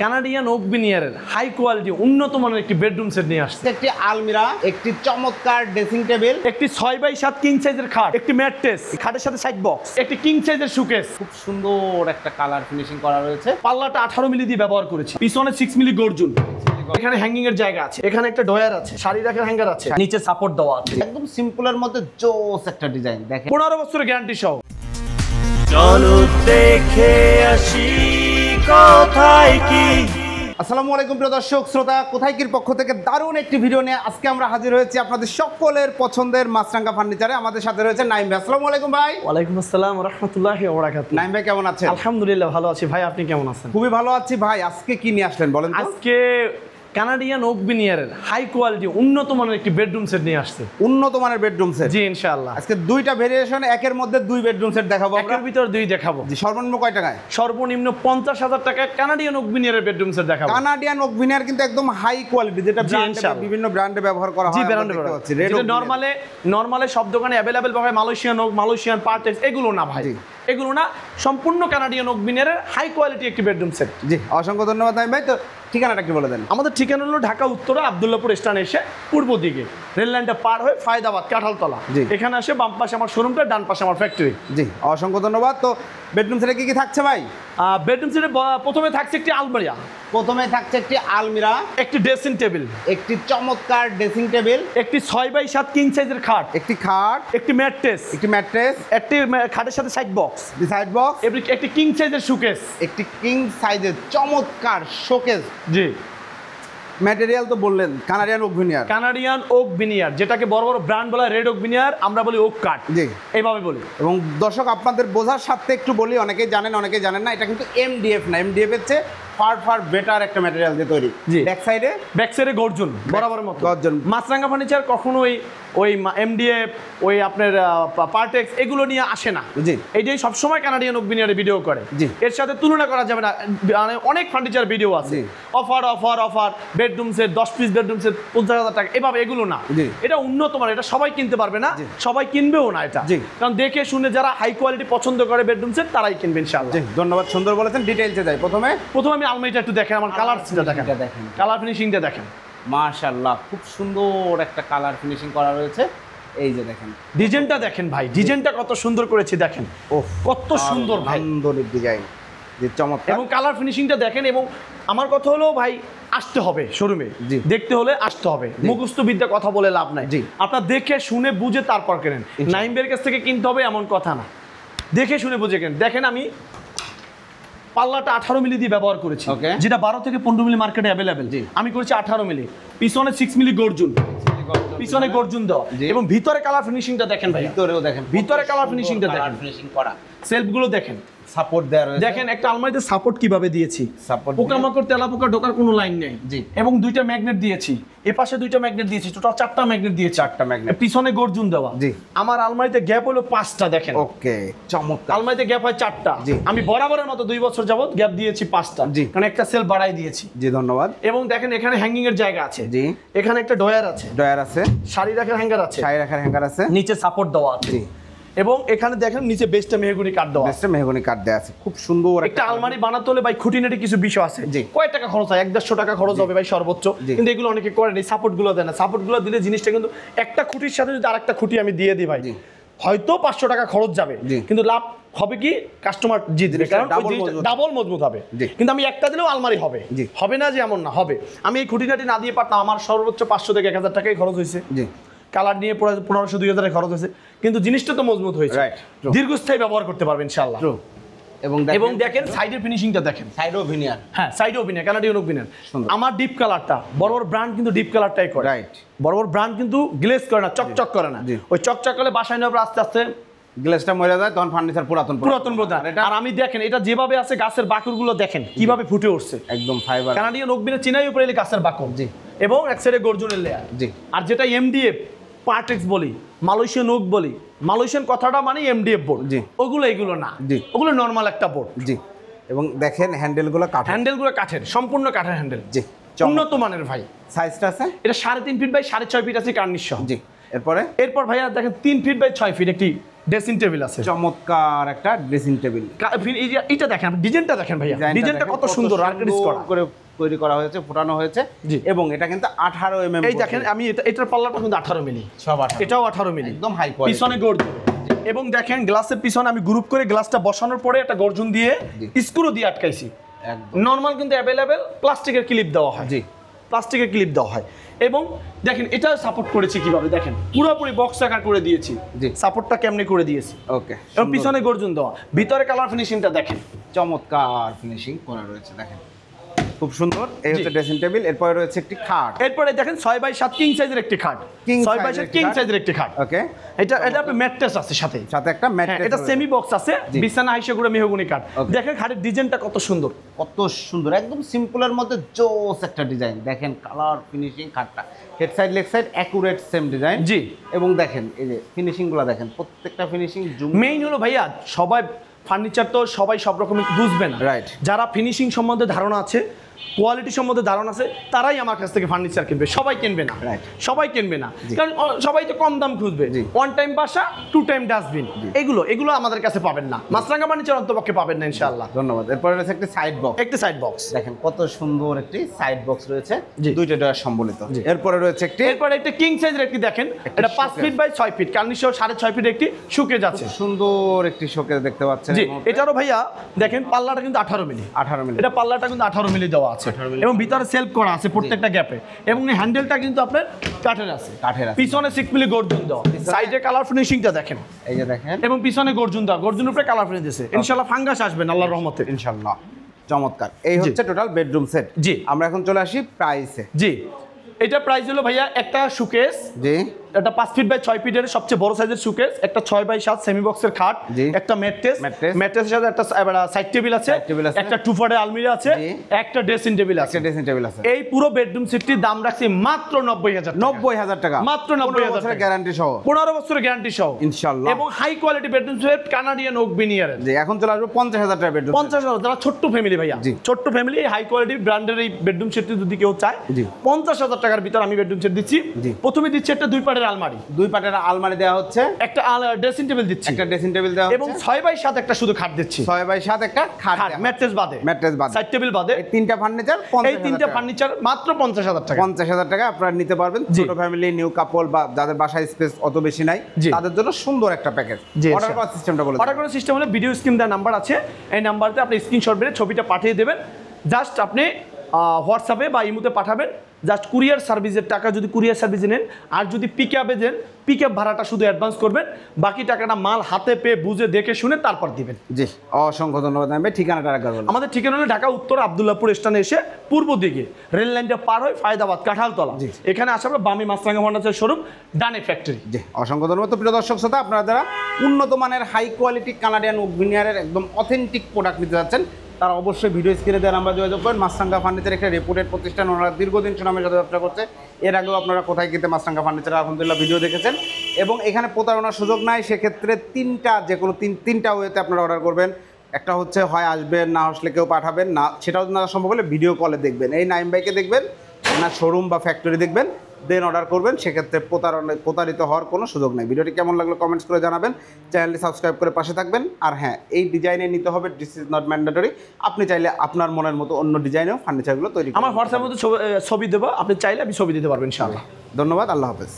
Canadian oak ভিনিয়ারের high quality উন্নত মানের একটি বেডরুম সেট নিয়ে আসছে। একটি আলমিরা, একটি চমৎকার ড্রেসিং টেবিল, একটি 6x7 কিং সাইজের খাট, একটি ম্যাট্রেস, খাটের সাথে সাইড বক্স, একটি কিং সাইজের শোকেস। খুব সুন্দর একটা কালার ফিনিশিং করা রয়েছে। পাল্লাটা 18 মিলি দিয়ে ব্যবহার করেছি, পিছনে 6 মিলি গর্জন। এখানে হ্যাঙ্গিং এর জায়গা আছে, এখানে একটা ডয়ার আছে, শাড়ি রাখার হ্যাঙ্গার আছে, নিচে সাপোর্ট দেওয়া আছে। একদম সিম্পলের মধ্যে জোস একটা ডিজাইন। দেখেন 15 বছরের গ্যারান্টি সহ। চলো দেখে আসি কোথায় কি। আসসালামু আলাইকুম প্রিয় দর্শক শ্রোতা, কোথায় কির পক্ষ থেকে দারুণ একটি ভিডিও নিয়ে আজকে আমরা হাজির হয়েছি আপনাদের সকলের পছন্দের মাছরাঙ্গা ফার্নিচারে। আমাদের সাথে রয়েছে নাইম ভাই। আসসালামু আলাইকুম ভাই। ওয়ালাইকুম আসসালাম ওয়া রাহমাতুল্লাহি ওয়া বারাকাতুহু। নাইম ভাই কেমন আছেন? আলহামদুলিল্লাহ ভালো আছি ভাই, আপনি কেমন আছেন? খুবই ভালো আছি ভাই। আজকে কি নিয়ে আসলেন বলেন তো? আজকে কানাডিয়ান ওক ভিনিয়ারের হাই কোয়ালিটি উন্নত মানের একটি বেডরুম সেট নিয়ে আসছে। উন্নত মানের বেডরুম সেট। জি ইনশাআল্লাহ। আজকে দুইটা ভেরিয়েশন, একের মধ্যে দুই বেডরুম সেট দেখাবো আমরা। একের ভিতর দুই দেখাবো। জি, সর্বনিম্ন কয় টাকায়? সর্বনিম্ন 50,000 টাকায় কানাডিয়ান ওক ভিনিয়ারের বেডরুম সেট দেখাবো। কানাডিয়ান ওক ভিনিয়ার কিন্তু একদম হাই কোয়ালিটি, যেটা ইনশাআল্লাহ। বিভিন্ন ব্র্যান্ডে ব্যবহার করা হয়। জি ব্র্যান্ডে ব্যবহার করছি। যেটা নরমালে সব দোকানে अवेलेबल পাবে, মালয়েশিয়ান ওক, মালয়েশিয়ান পার্টেক্স, এগুলো না ভাই, এগুলো না, সম্পূর্ণ কানাডিয়ান ওক ভিনিয়ারের হাই কোয়ালিটি একটি বেডরুম সেট। জি, অসংখ্য ধন্যবাদ নাইম ভাই। তো ঠিকানাটা কি বলে দেন? আমাদের ঠিকানা হলো ঢাকা উত্তরে আব্দুল্লাহপুর স্টেশন এসে পূর্ব দিকে রেল লাইনটা পার হয়ে ফায়দাবাদ কাঁঠালতলা। এখানে আসে বাম পাশে আমার শোরুমটা, ডান পাশে আমার ফ্যাক্টরি। জি, অসংখ্য ধন্যবাদ। তো বেডরুম সেটে কি কি থাকছে ভাই? বেডরুম সেটে প্রথমে থাকছে একটি আলমারিয়া, প্রথমে থাকছে একটি আলমিরা, একটি ড্রেসিং টেবিল, একটি চমৎকার ড্রেসিং টেবিল, একটি 6x7 কিং সাইজের খাট, একটি খাট, একটি ম্যাট্রেস, একটি ম্যাট্রেস, একটি খাটের সাথে সাইড বক্স, সাইড বক্স, একটি কিং সাইজের শোকেস, একটি কিং সাইজের চমৎকার শোকেস। জি। ম্যাটেরিয়াল তো বললেন Canadian oak veneer. Canadian oak veneer, যেটাকে বড় বড় ব্র্যান্ড বলা হয় রেড ওক ভিনিয়ার, আমরা বলি ওক কাঠ। জি, এইভাবে বলি। এবং দর্শক আপনাদের বোঝার সাথে একটু বলি, অনেকেই জানেন অনেকেই জানেন না, এটা কিন্তু এমডিএফ না। এমডিএফ হচ্ছে ফার বেটার একটা ম্যাটেরিয়াল দিয়ে তৈরি। জি। ব্যাক সাইডে গর্জন বরাবর মতো গর্জন। মাছরাঙ্গা ফার্নিচার কখনোই ওই এমডিএফ, ওই আপনার পার্টেক্স এগুলো নিয়ে আসে না। জি। এইটাই সবসময় কানাডিয়ান ওক ভিনিয়ারে ভিডিও করে। জি। এর সাথে তুলনা করা যাবে না। মানে অনেক ফার্নিচার ভিডিও আছে, offer offer offer, bedroom set 10 piece bedroom set 50,000 টাকা, এভাবে এগুলো না। এটা উন্নত মানের, এটা সবাই কিনতে পারবে না, সবাই কিনবেও না এটা। কারণ দেখে শুনে যারা হাই কোয়ালিটি পছন্দ করে বেডরুম সেট তারাই কিনবে ইনশাআল্লাহ। জি, ধন্যবাদ, সুন্দর বলেছেন। ডিটেইলসে যাই। প্রথমে আমি আলমারিটা একটু দেখেন, আমার কালারটা দেখেন, কালার ফিনিশিংটা দেখেন। মাশাআল্লাহ, খুব সুন্দর একটা কালার ফিনিশিং করা রয়েছে। এই যে দেখেন ডিজাইনটা দেখেন ভাই, ডিজাইনটা কত সুন্দর করেছি দেখেন। ওহ কত সুন্দর ভাই, সুন্দর ডিজাইন, যে চমৎকার। এবং কালার ফিনিশিংটা দেখেন। এবং আমার কথা হলো ভাই, আসতে হবে শোরুমে, দেখতে হলে আসতে হবে। মুখস্থ বিদ্যা কথা বলে লাভ নাই। আপনার দেখে শুনে বুঝে তারপর কেনেন। নাইমের কাছ থেকে কিনতে হবে এমন কথা না, দেখে শুনে বুঝে কেনেন। দেখেন আমি পাল্লাটা 18 মিলি দিয়ে ব্যবহার করেছি, যেটা 12 থেকে 15 মিলি মার্কেটে অ্যাভেলেবেল। আমি করেছি 18 মিলি, পিছনে 6 মিলি গর্জন, পিছনে গর্জন দেওয়া। এবং ভিতরে কালার ফিনিশিংটা দেখেন ভাই, ভিতরেও দেখেন, ভিতরে কালার ফিনিশিংটা দেখেন, ফিনিশিং করা। সেলফগুলো দেখেন, সাপোর্ট দেয়া রয়েছে। দেখেন একটা আলমারিতে সাপোর্ট কিভাবে দিয়েছি, পোকামাকড় তেলাপোকা ঢোকার কোনো লাইন নেই। এবং দুইটা ম্যাগনেট দিয়েছি, এ পাশে দুইটা ম্যাগনেট দিয়েছি, টোটাল 4টা ম্যাগনেট দিয়েছি, 4টা ম্যাগনেট, পিছনে গর্জন দেওয়া। আমার আলমারিতে গ্যাপ হলো 5টা, দেখেন। ওকে, চমৎকার। আলমারিতে গ্যাপ হয় 4টা, আমি বরাবরের মতো 2 বছর যাবত গ্যাপ দিয়েছি 5টা, কারণ একটা সেল বাড়াই দিয়েছি। জি, ধন্যবাদ। এবং দেখেন এখানে হ্যাঙ্গিং এর জায়গা আছে, এখানে একটা ডয়ার আছে, শাড়ি রাখার হ্যাঙ্গার আছে, নিচে সাপোর্ট দেওয়া আছে। এবং এখানে দেখেন নিচে বেস্টটা মেহগনি কাঠ দেওয়া, আছে, খুব সুন্দর একটা আলমারি বানাতে হলে ভাই খুঁটিনাটি কিছু বিষয় আছে। কয় টাকা খরচ হয়? 150 টাকা খরচ হবে ভাই সর্বোচ্চ, কিন্তু এগুলো অনেকে করেন। এই সাপোর্ট গুলো দেয় না, সাপোর্ট গুলো দিলে জিনিসটা কিন্তু একটা খুঁটির সাথে যদি আরেকটা খুঁটি আমি দিয়ে দিই ভাই, হয়তো 500 টাকা খরচ যাবে, কিন্তু লাভ হবে কি কাস্টমার জিতবে, কারণ ডাবল মজবুত হবে। কিন্তু আমি একটা দিলেও আলমারি হবে, হবে না যে এমন না, হবে। আমি এই খুঁটিনাটি না দিয়ে পারতাম, আমার সর্বোচ্চ 500 থেকে 1000 টাকাই খরচ হয়েছে, কালার নিয়ে 1500-2000 খরচ হয়েছে, কিন্তু জিনিসটা তো মজবুত হয়েছে, দীর্ঘস্থায়ী ব্যবহার করতে পারবেন ইনশাআল্লাহ। এবং দেখেন সাইডের ফিনিশিংটা দেখেন, সাইডও ভিনিয়ার, হ্যাঁ সাইডও ভিনিয়ার, কানাডিয়ান ওক ভিনিয়ার। আমার ডিপ কালারটা, বড় বড় ব্র্যান্ড কিন্তু ডিপ কালারটাই করে, বড় বড় ব্র্যান্ড কিন্তু গ্লেজ করে না, চকচক করে না। ওই চকচক করলে বাসায় নেওয়ার আস্তে আস্তে গ্লেজটা মরে যায়, তখন ফার্নিচার পুরাতন। আর আমি দেখেন এটা যেভাবে আছে, গাছের বাকুরগুলো দেখেন কিভাবে ফুটে উঠছে, একদম ফাইবার। কানাডিয়ান ওক ভিনিয়ার চিনাই উপরে এলে গাছের বাকুর, এবং এক সাইডে গর্জনের লেয়ার। আর যেটা এমডিএফ পার্টেক্স বলি, মালয়েশিয়ান ওক বলি, মালয়েশিয়ান কথাটা মানে এমডিএফ বোর্ড, ওগুলো এগুলো না, ওগুলো নরমাল একটা বোর্ড। এবং দেখেন হ্যান্ডেলগুলো কাঠের, সম্পূর্ণ কাঠের হ্যান্ডেল, উন্নত মানের ভাই। সাইজটা আছে, এটা 3.5 ফিট বাই 6.5 ফিট আছে কার্নিশ সহ। এরপর ভাইয়া দেখেন 3 ফিট বাই 6 ফিট একটি ড্রেসিং টেবিল আছে। চমৎকার একটা ড্রেসিং টেবিল। এটা দেখেন, ডিজাইনটা দেখেন ভাইয়া, ডিজাইনটা কত সুন্দর আর্টিস্ট করে তৈরি করা হয়েছে, ফোটানো হয়েছে। এবং এটা কিন্তু 18 mm। এই দেখেন, আমি এটার পাল্লাটা কিন্তু 18 মিলি, সব 18, এটাও 18 মিলি, একদম হাই কোয়ালিটি। পিছনে গর্জন, এবং দেখেন গ্লাসের পিছনে আমি গ্রুপ করে গ্লাসটা বসানোর পরে একটা গর্জন দিয়ে স্ক্রু দিয়ে আটকাইছি। নরমাল কিন্তু অ্যাভেলেবেল প্লাস্টিকের ক্লিপ দেওয়া হয়, প্লাস্টিকের ক্লিপ দেওয়া হয়। এবং দেখেন এটা সাপোর্ট করেছি কিভাবে, দেখেন পুরোপুরি বক্স আকার করে দিয়েছি, সাপোর্টটা কেমনে করে দিয়েছি। ওকে, এবং পিছনে গর্জন দেওয়া, ভিতরে কালার ফিনিশিংটা দেখেন, চমৎকার ফিনিশিং করা রয়েছে, দেখেন খুব সুন্দর। এই হচ্ছে ড্রেসিং টেবিল। এরপরে রয়েছে একটি খাট। এরপরে দেখেন 6x7 কিং সাইজের একটি খাট, 6x7 কিং সাইজের একটি খাট। ওকে, এটা আপনার ম্যাট্রেস আছে সাথে একটা ম্যাট্রেস, এটা সেমি বক্স আছে, বিছানা হাইসে করে মেহগনি কাঠ। দেখেন খাটের ডিজাইনটা কত সুন্দর, কত সুন্দর, একদম সিম্পলের মধ্যে জোস একটা ডিজাইন। দেখেন কালার ফিনিশিং, খাটটা head side leg side accurate same design. জি, এবং দেখেন এই যে ফিনিশিং গুলো দেখেন, প্রত্যেকটা ফিনিশিং মেইন হলো ভাইয়া, সবাই ফার্নিচার তো সবাই সব রকমের বুঝবে না, রাইট। যারা ফিনিশিং সম্বন্ধে ধারণা আছে, কোয়ালিটি সম্বন্ধে ধারণা আছে, তারাই আমার কাছ থেকে ফার্নিচার কিনবে, সবাই কিনবে না, সবাই কিনবে না, কারণ সবাই তো কম দাম খুঁজবে। 1 টাইম বাসা 2 টাইম ডাস্টবিন, এগুলো আমাদের কাছে পাবেন না, মাছরাঙা ফার্নিচার অন্তপক্ষে পাবেন না ইনশাআল্লাহ। ধন্যবাদ। এরপরে রয়েছে একটি সাইড বক্স, সাইড বক্স দেখেন কত সুন্দর একটি সাইড বক্স রয়েছে, দুইটা ডয়ার সম্বলিত। এরপরে রয়েছে একটা কিং সাইজের একটি, দেখেন এটা 5 ফিট বাই 6 ফিট, কার্নিশ 6.5 ফিট একটি শোকেজ আছে, সুন্দর একটি শোকেজ দেখতে পাচ্ছেন। এটারও ভাইয়া দেখেন পাল্লাটা কিন্তু 18 মিলি, এটা পাল্লাটা কিন্তু 18 মিলি দেওয়া আছে, এবং ভিতরে সেলফ করা আছে প্রত্যেকটা গ্যাপে, এবং এই হ্যান্ডেলটা কিন্তু আপনার কাঠের আছে, পিছনে 6 মিলি গর্জন দেওয়া, সাইডে কালার ফিনিশিংটা দেখেন, এই যে দেখেন, এবং পিছনে গর্জন দেওয়া, গর্জনের উপরে কালার ফিনিশ দিয়েছে। ইনশাআল্লাহ ফাঙ্গাস আসবে না আল্লাহর রহমতে, ইনশাআল্লাহ। চমৎকার। এই হচ্ছে টোটাল বেডরুম সেট। জি, আমরা এখন চলে আসি প্রাইসে। জি, এটা প্রাইস হলো ভাইয়া একটা শোকেস, জি, এটা 5 ফিট বাই 6 ফিটের সবচেয়ে বড় সাইজের শোকেস, একটা 6x7 সেমি বক্সের খাট, একটা ম্যাট্রেসের সাথে একটা সাইড টেবিল আছে, একটা 2 ফুটের আলমিরা আছে, একটা ড্রেসিং টেবিল আছে, এই পুরো বেডরুম সেটটির দাম রাখছি মাত্র 90,000 টাকা, মাত্র 90,000 বছরের গ্যারান্টি সহ, 15 বছরের গ্যারান্টি সহ ইনশাআল্লাহ, এবং high quality bedroom set Canadian oak ভিনিয়ারের। জি, এখন চলে আসবে 50,000 টাকা বেডরুম, 50,000, যারা ছোট্ট ফ্যামিলি ভাইয়া, ছোট্ট ফ্যামিলি হাই কোয়ালিটি ব্র্যান্ডের এই বেডরুম সেটটি যদি কেউ চায়, 50,000 টাকার ভিতর আমি বেডরুম সেট দিচ্ছি। প্রথমে দিচ্ছি একটা 2 পাটের আলমারি, 2 পাটের আলমারি দেওয়া হচ্ছে, একটা ড্রেসিং টেবিল দিচ্ছি, একটা ড্রেসিং টেবিল দেওয়া হচ্ছে, এবং 6x7 একটা শুধু খাট দিচ্ছি, 6x7 একটা খাট, ম্যাট্রেস বাদে, সাইড টেবিল বাদে, এই তিনটা ফার্নিচার, এই তিনটা ফার্নিচার মাত্র 50,000 টাকা, 50,000 টাকা আপনারা নিতে পারবেন। ছোট ফ্যামিলি, নিউ কাপল বা যাদের বাসায় স্পেস অত বেশি নাই, তাদের জন্য সুন্দর একটা প্যাকেজ। অর্ডার করার সিস্টেমটা বলে, অর্ডার করার সিস্টেম হলো ভিডিও স্ক্রিন দেওয়া নাম্বার আছে, এই নাম্বারতে আপনি স্ক্রিনশট মেরে ছবিটা পাঠিয়ে দেবেন, জাস্ট আপনি হোয়াটসঅ্যাপে বা ইমোতে পাঠাবেন, জাস্ট কুরিয়ার সার্ভিসের টাকা যদি কুরিয়ার সার্ভিসে নেন, আর যদি পিক আপে দেন পিক আপ ভাড়াটা শুধু অ্যাডভান্স করবেন, বাকি টাকাটা মাল হাতে পেয়ে বুঝে দেখে শুনে তারপর দিবেন। জি, অসংখ্য ধন্যবাদ। আমি ঠিকানাটা রাখবো, আমাদের ঠিকানা হলো ঢাকা উত্তর আব্দুল্লাহপুর স্টেশনে এসে পূর্ব দিকে রেল লাইনটা পার হয় ফায়দাবাদ কাঁঠালতলা, এখানে আসার পর বামি মাছরাঙা ফার্নিচার শোরুম, ডানে ফ্যাক্টরি। জি, অসংখ্য ধন্যবাদ। তো প্রিয় দর্শক শ্রোতা, আপনারা যারা উন্নত মানের হাই কোয়ালিটি কানাডিয়ান ওক ভিনিয়ারের একদম অথেন্টিক প্রোডাক্ট নিতে যাচ্ছেন, তারা অবশ্যই ভিডিও স্ক্রিনে দেওয়া নাম্বার যোগাযোগ করেন। মাছরাঙা ফার্নিচার একটা রেপুটেড প্রতিষ্ঠান, ওনারা দীর্ঘদিন সুনামের সাথে ব্যবসা করছে। এর আগেও আপনারা কোথায় কিনতে মাছরাঙা ফার্নিচার আলহামদুলিল্লাহ ভিডিও দেখেছেন, এবং এখানে প্রতারণার সুযোগ নাই। সেক্ষেত্রে যে কোনো তিনটা ওয়েতে আপনারা অর্ডার করবেন। একটা হচ্ছে হয় আসবেন, না আসলে কেউ পাঠাবেন, না সেটাও না সম্ভব হলে ভিডিও কলে দেখবেন, এই নাইম ভাইকে দেখবেন, না শোরুম বা ফ্যাক্টরি দেখবেন, দেন অর্ডার করবেন। সেক্ষেত্রে প্রতারিত হওয়ার কোনো সুযোগ নেই। ভিডিওটি কেমন লাগলো কমেন্টস করে জানাবেন, চ্যানেলটি সাবস্ক্রাইব করে পাশে থাকবেন। আর হ্যাঁ, এই ডিজাইনে নিতে হবে, দিস ইজ নট ম্যান্ডেটরি। আপনি চাইলে আপনার মনের মতো অন্য ডিজাইনেও ফার্নিচারগুলো তৈরি, আমার হোয়াটসঅ্যাপে ছবি দেবো, আপনি চাইলে আমি ছবি দিতে পারবেন ইনশাআল্লাহ। ধন্যবাদ, আল্লাহ হাফেজ।